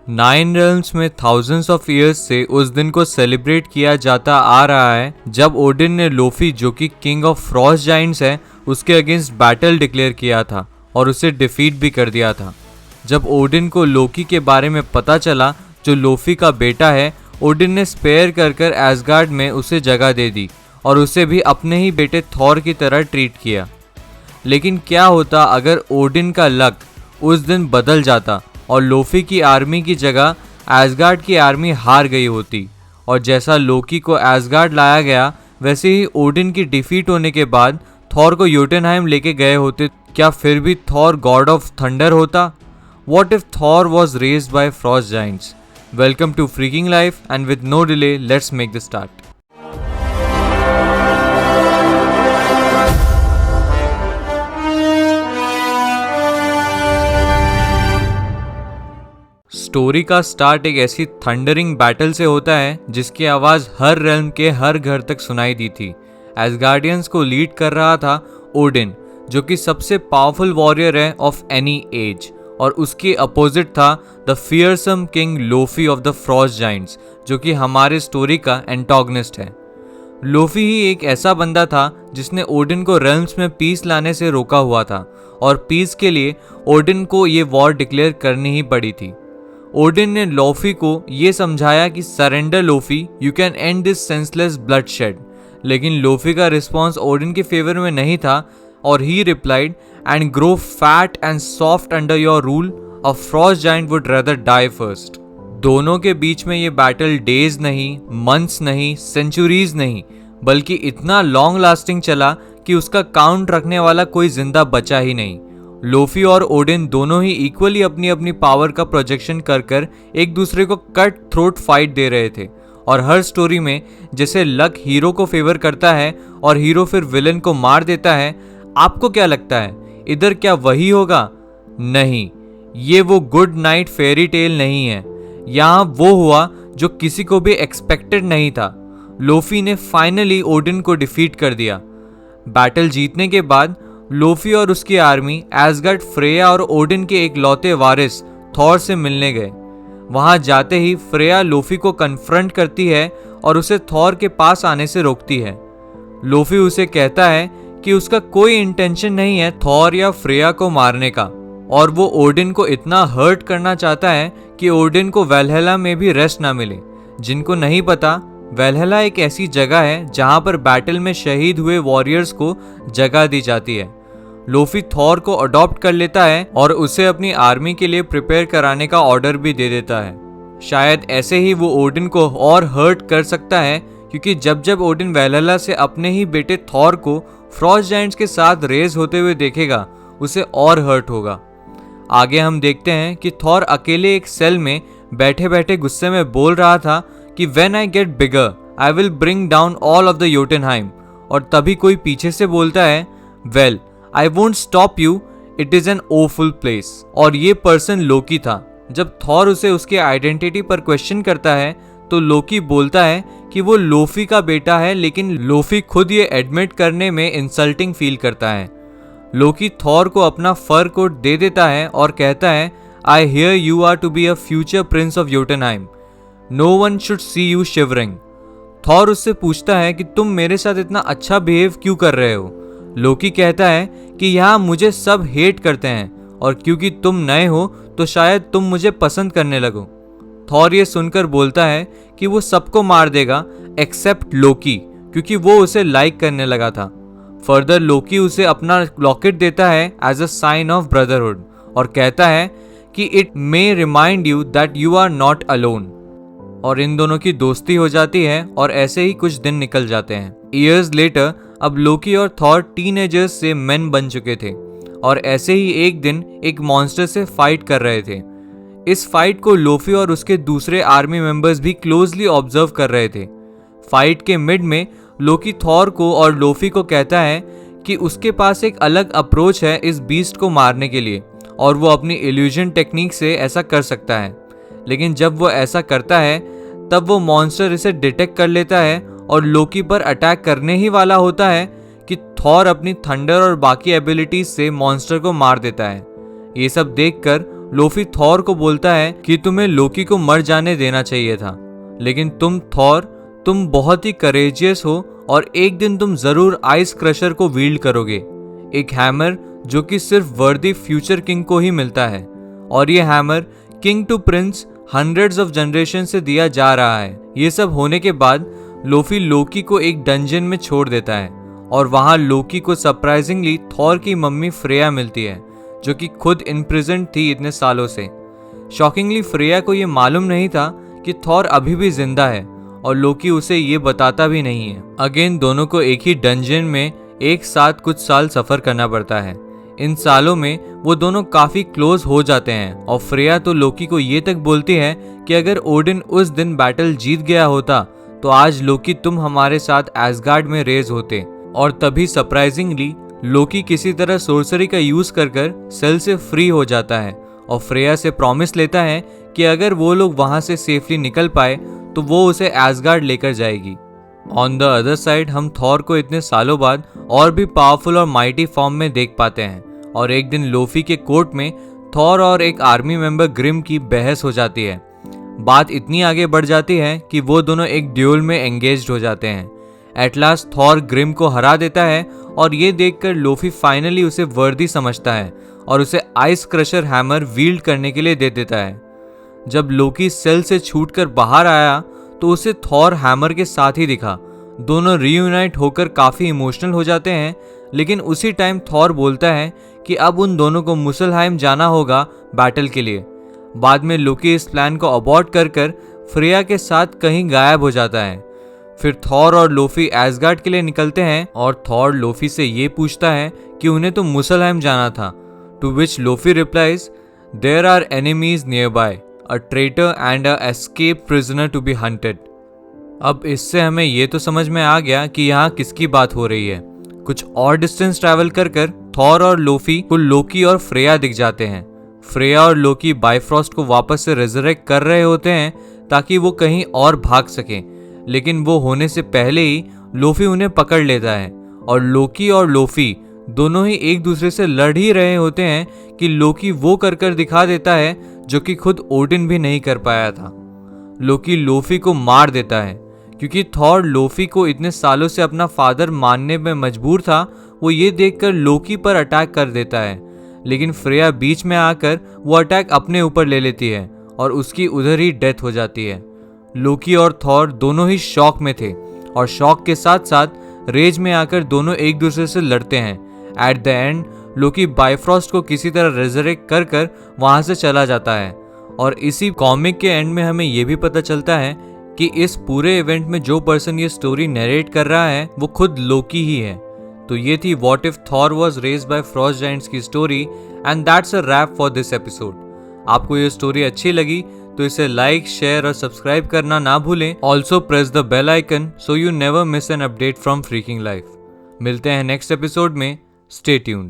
Nine realms में thousands of years से उस दिन को सेलिब्रेट किया जाता आ रहा है जब ओडिन ने लोफी, जो कि किंग ऑफ फ्रॉस्ट जाइंट्स है, उसके अगेंस्ट बैटल डिक्लेयर किया था और उसे डिफीट भी कर दिया था। जब ओडिन को लोकी के बारे में पता चला, जो लोफी का बेटा है, ओडिन ने स्पेयर कर एसगार्ड में उसे जगह दे दी और उसे भी अपने ही बेटे थॉर की तरह ट्रीट किया। लेकिन क्या होता अगर ओडिन का लक उस दिन बदल जाता और लोफी की आर्मी की जगह एसगार्ड की आर्मी हार गई होती, और जैसा लोकी को एसगार्ड लाया गया वैसे ही ओडिन की डिफीट होने के बाद थॉर को योटनहाइम लेके गए होते, क्या फिर भी थॉर गॉड ऑफ थंडर होता? What if Thor was raised by frost giants? Welcome to Freaking Life, and with no delay, let's make the start. Story का स्टार्ट एक ऐसी थंडरिंग बैटल से होता है जिसकी आवाज हर रेल्म के हर घर तक सुनाई दी थी। एसगार्डियंस को लीड कर रहा था ओडिन, जो कि सबसे पावरफुल वॉरियर है ऑफ एनी एज, और उसके अपोजिट था the fearsome king lofi of the Frost Giants, जो कि हमारे स्टोरी का एंटागनिस्ट है। लोफी ही एक ऐसा बंदा था जिसने ओडिन को रेल्म्स में पीस लाने से रोका हुआ था, और पीस के लिए ओडिन को ये वॉर डिक्लेयर करनी ही पड़ी थी। ओडिन ने लोफी को ये समझाया कि surrender Lofi, you can end this senseless bloodshed, लेकिन लोफी का रिस्पॉन्स ओडिन के फेवर में नहीं था और ही replied, and grow fat and soft under your rule, a frost giant would rather die first. दोनों के बीच में ये बैटल डेज नहीं, मंथ्स नहीं, सेंचुरीज नहीं, बल्कि इतना लॉन्ग लास्टिंग चला कि उसका काउंट रखने वाला कोई जिंदा बचा ही नहीं। लोफी और ओडिन दोनों ही इक्वली अपनी अपनी पावर का प्रोजेक्शन कर एक दूसरे को कट थ्रोट फाइट दे रहे थे, और हर स्टोरी में जैसे लक हीरो को फेवर करता है और हीरो फिर विलन को मार देता है। आपको क्या लगता है इधर क्या वही होगा? नहीं, ये वो गुड नाइट फेरी टेल नहीं है। यहाँ वो हुआ जो किसी को भी एक्सपेक्टेड नहीं था। लोफी ने फाइनली ओडिन को डिफीट कर दिया। बैटल जीतने के बाद लोफी और उसकी आर्मी एसगार्ड, फ्रेया और ओडिन के एक लौते वारिस थॉर से मिलने गए। वहां जाते ही फ्रेया लोफी को कन्फ्रंट करती है और उसे थॉर के पास आने से रोकती है। लोफी उसे कहता है कि उसका कोई इंटेंशन नहीं है थॉर या फ्रेया को मारने का, और वो ओडिन को इतना हर्ट करना चाहता है कि ओडिन को वैल्हला में भी रेस्ट ना मिले। जिनको नहीं पता, वैल्हला एक ऐसी जगह है जहां पर बैटल में शहीद हुए वॉरियर्स को जगह दी जाती है। लोफी थॉर को अडॉप्ट कर लेता है और उसे अपनी आर्मी के लिए प्रिपेयर कराने का ऑर्डर भी दे देता है। शायद ऐसे ही वो ओडिन को और हर्ट कर सकता है, क्योंकि जब जब ओडिन वैल्हला से अपने ही बेटे थॉर को फ्रॉस्ट जाइंट्स के साथ रेस होते हुए देखेगा, उसे और हर्ट होगा। आगे हम देखते हैं कि थॉर अकेले एक सेल में बैठे बैठे गुस्से में बोल रहा था कि when I get bigger I will bring down all of the Jotunheim, और तभी कोई पीछे से बोलता है, well I won't stop you, it is an awful place. और ये पर्सन लोकी था। जब थॉर उसे उसके आइडेंटिटी पर क्वेश्चन करता है तो लोकी बोलता है कि वो लोफी का बेटा है, लेकिन लोफी खुद ये एडमिट करने में इंसल्टिंग फील करता है। लोकी थॉर को अपना फर कोट दे देता है और कहता है, I hear you are to be a future prince of Jotunheim, no one should see you shivering. Thor उससे पूछता है कि तुम मेरे साथ इतना अच्छा बिहेव क्यों कर रहे हो? लोकी कहता है कि यहाँ मुझे सब हेट करते हैं, और क्योंकि तुम नए हो तो शायद तुम मुझे पसंद करने लगो। थॉर ये सुनकर बोलता है कि वो सबको मार देगा एक्सेप्ट लोकी, क्योंकि वो उसे लाइक करने लगा था। फर्दर लोकी उसे अपना लॉकेट देता है as a sign of brotherhood, और कहता है कि it may remind you that you are not alone. और इन दोनों की दोस्ती हो जाती है, और ऐसे ही कुछ दिन निकल जाते हैं। ईयर्स लेटर अब लोकी और थॉर टीनेजर्स से मेन बन चुके थे, और ऐसे ही एक दिन एक मॉन्स्टर से फाइट कर रहे थे। इस फाइट को लोफी और उसके दूसरे आर्मी मेंबर्स भी क्लोजली ऑब्जर्व कर रहे थे। फाइट के मिड में लोकी थॉर को और लोफी को कहता है कि उसके पास एक अलग अप्रोच है इस बीस्ट को मारने के लिए, और वो अपनी इल्यूजन टेक्निक से ऐसा कर सकता है। लेकिन जब वो ऐसा करता है तब वो मॉन्स्टर इसे डिटेक्ट कर लेता है और लोकी पर अटैक करने ही वाला होता है कि थॉर अपनी थंडर और बाकी एबिलिटीज से मॉन्स्टर को मार देता है। ये सब देखकर लोफी थॉर को बोलता है कि तुम्हें लोकी को मर जाने देना चाहिए था, लेकिन तुम बहुत ही करेजियस हो और एक दिन तुम जरूर आइस क्रशर को वील्ड करोगे, एक हैमर जो कि सिर्फ वर्दी फ्यूचर किंग को ही मिलता है। और ये hammer king to prince hundreds of generation से दिया जा रहा है। ये सब होने के बाद लोफी लोकी को एक डंजन में छोड़ देता है और वहां लोकी को सरप्राइजिंगली थॉर की मम्मी फ्रेया मिलती है, जो कि खुद इनप्रिजन्ड थी इतने सालों से। शॉकिंगली फ्रेया को ये मालूम नहीं था कि थॉर अभी भी जिंदा है और लोकी उसे ये बताता भी नहीं है। अगेन दोनों को एक ही डंजन में एक साथ कुछ साल सफर करना पड़ता है। इन सालों में वो दोनों काफी क्लोज हो जाते हैं और फ्रेया तो लोकी को ये तक बोलती है कि अगर ओडिन उस दिन बैटल जीत गया होता तो आज लोकी तुम हमारे साथ एसगार्ड में रेज होते। और तभी सरप्राइजिंगली लोकी किसी तरह सोर्सरी का यूज कर सेल से फ्री हो जाता है और फ्रेया से प्रॉमिस लेता है कि अगर वो लोग वहां से सेफली निकल पाए तो वो उसे एसगार्ड लेकर जाएगी। ऑन द अदर साइड हम थॉर को इतने सालों बाद और भी पावरफुल और माइटी फॉर्म में देख पाते हैं और एक दिन लोफी के कोर्ट में थॉर और एक आर्मी मेंबर ग्रिम की बहस हो जाती है। बात इतनी आगे बढ़ जाती है कि वो दोनों एक ड्यूल में एंगेज्ड हो जाते हैं। एट लास्ट थॉर ग्रिम को हरा देता है और ये देखकर लोफी फाइनली उसे वर्दी समझता है और उसे आइस क्रशर हैमर वील्ड करने के लिए दे देता है। जब लोकी सेल से छूटकर बाहर आया तो उसे थॉर हैमर के साथ ही दिखा। दोनों रीयूनाइट होकर काफी इमोशनल हो जाते हैं, लेकिन उसी टाइम थॉर बोलता है कि अब उन दोनों को मुसलहाइम जाना होगा बैटल के लिए। बाद में लोकी इस प्लान को अबॉर्ट कर फ्रेया के साथ कहीं गायब हो जाता है। फिर थॉर और लोफी एसगार्ड के लिए निकलते हैं और थॉर लोफी से ये पूछता है कि उन्हें तो मुसलहाइम जाना था, to which Lofi replies there are enemies nearby, a traitor and a escape prisoner to be hunted. अब इससे हमें ये तो समझ में आ गया कि यहाँ किसकी बात हो रही है। कुछ और डिस्टेंस ट्रैवल कर थॉर और लोफी को लोकी और फ्रेया दिख जाते हैं। फ्रेया और लोकी बाइफ्रॉस्ट को वापस से रिजरेक्ट कर रहे होते हैं ताकि वो कहीं और भाग सकें, लेकिन वो होने से पहले ही लोफी उन्हें पकड़ लेता है और लोफी दोनों ही एक दूसरे से लड़ ही रहे होते हैं कि लोकी वो कर दिखा देता है जो कि खुद ओडिन भी नहीं कर पाया था। लोकी लोफी को मार देता है क्योंकि थॉर लोफी को इतने सालों से अपना फादर मानने में मजबूर था। वो ये देखकर लोकी पर अटैक कर देता है, लेकिन फ्रेया बीच में आकर वो अटैक अपने ऊपर ले लेती है और उसकी उधर ही डेथ हो जाती है। लोकी और थॉर दोनों ही शॉक में थे और शॉक के साथ साथ रेज में आकर दोनों एक दूसरे से लड़ते हैं। At the end Loki Bifrost को किसी तरह रेजरेक्ट कर वहां से चला जाता है और इसी कॉमिक के एंड में हमें यह भी पता चलता है कि इस पूरे इवेंट में जो पर्सन ये स्टोरी नरेट कर रहा है वो खुद लोकी ही है। तो ये थी what if Thor was raised by frost giants की story and that's a wrap for this episode. आपको ये स्टोरी अच्छी लगी तो इसे लाइक, शेयर और सब्सक्राइब करना ना भूलें। Also press the bell icon so you never miss an update from freaking life. मिलते हैं नेक्स्ट एपिसोड में। Stay tuned.